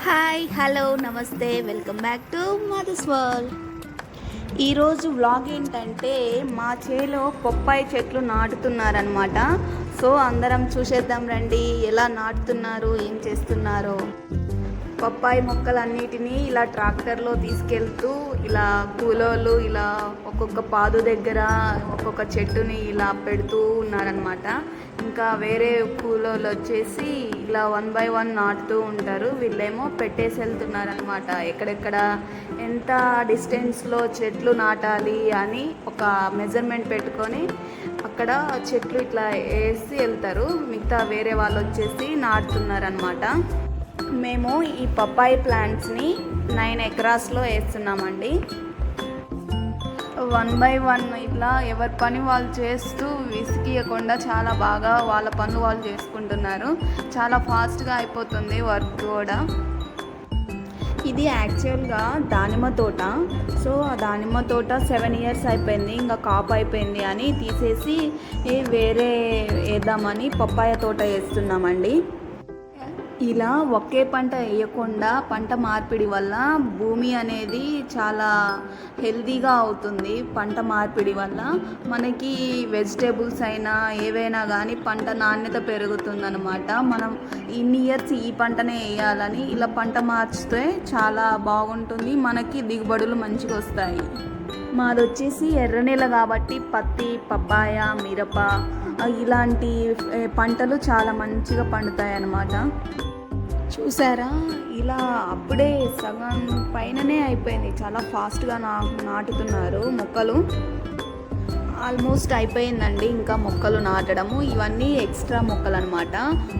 Hi hello నమస్తే welcome back to mother's world. ఈరోజు vlog ఏంటంటే మా చేలో బొప్పాయి చెట్లు నాటుతున్నారనమాట. సో అందరం చూసేద్దాం రండి, ఎలా నాటుతున్నారు, ఏం చేస్తున్నారో. బొప్పాయి మొక్కలన్నిటినీ ఇలా ట్రాక్టర్లో తీసుకెళ్తూ ఇలా కూలోళ్ళు ఇలా ఒక్కొక్క పాదు దగ్గర ఒక్కొక్క చెట్టుని ఇలా పెడుతూ ఉన్నారనమాట. ఇంకా వేరే కూలోళ్ళు వచ్చేసి ఇలా 1 by 1 నాటుతూ ఉంటారు. వీళ్ళేమో పెట్టేసి వెళ్తున్నారనమాట. ఎక్కడెక్కడ ఎంత డిస్టెన్స్లో చెట్లు నాటాలి అని ఒక మెజర్మెంట్ పెట్టుకొని అక్కడ చెట్లు ఇట్లా వేసి వెళ్తారు. మిగతా వేరే వాళ్ళు వచ్చేసి నాటుతున్నారనమాట. మేము ఈ పప్పాయి ప్లాంట్స్ని 9 ఎకరాస్లో వేస్తున్నామండి. 1 by 1 ఇట్లా ఎవరి పని వాళ్ళు చేస్తూ విసిగియకుండా చాలా బాగా వాళ్ళ పనులు వాళ్ళు చేసుకుంటున్నారు. చాలా ఫాస్ట్గా అయిపోతుంది వర్క్ కూడా. ఇది యాక్చువల్గా దానిమ్మ తోట. సో ఆ దానిమ్మ తోట 7 years అయిపోయింది, ఇంకా కాపు అయిపోయింది అని తీసేసి వేరే వేద్దామని పప్పాయ తోట వేస్తున్నామండి. ఇలా ఒకే పంట వేయకుండా పంట మార్పిడి వల్ల భూమి అనేది చాలా హెల్తీగా అవుతుంది. పంట మార్పిడి వల్ల మనకి వెజిటేబుల్స్ అయినా ఏవైనా కానీ పంట నాణ్యత పెరుగుతుందన్నమాట. మనం ఇన్ని ఇయర్స్ ఈ పంటనే వేయాలని ఇలా పంట మార్చితే చాలా బాగుంటుంది, మనకి దిగుబడులు మంచిగా వస్తాయి. మాది వచ్చేసి ఎర్ర నేల కాబట్టి పత్తి, పప్పాయ, మిరప ఇలాంటి పంటలు చాలా మంచిగా పండుతాయి అన్నమాట. చూసారా, ఇలా అప్పుడే సగం పైననే అయిపోయింది. చాలా ఫాస్ట్గా నాటుతున్నారు మొక్కలు. ఆల్మోస్ట్ అయిపోయిందండి ఇంకా మొక్కలు నాటడము. ఇవన్నీ ఎక్స్ట్రా మొక్కలు అనమాట.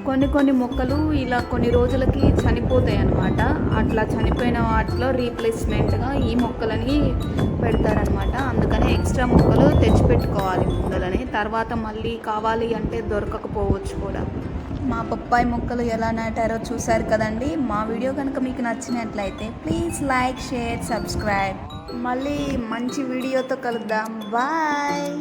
కొన్ని మొక్కలు ఇలా కొన్ని రోజులకి చనిపోతాయి అన్నమాట. అట్లా చనిపోయిన వాటిలో రీప్లేస్మెంట్గా ఈ మొక్కలని పెడతారనమాట. అందుకని ఎక్స్ట్రా మొక్కలు తెచ్చిపెట్టుకోవాలి ముందలనే, తర్వాత మళ్ళీ కావాలి అంటే దొరకకపోవచ్చు కూడా. మా బొప్పాయి మొక్కలు ఎలా నాటారో చూసారు కదండి. మా వీడియో కనుక మీకు నచ్చినట్లయితే ప్లీజ్ లైక్, షేర్, సబ్స్క్రైబ్. మళ్ళీ మంచి వీడియోతో కలుద్దాం. బాయ్.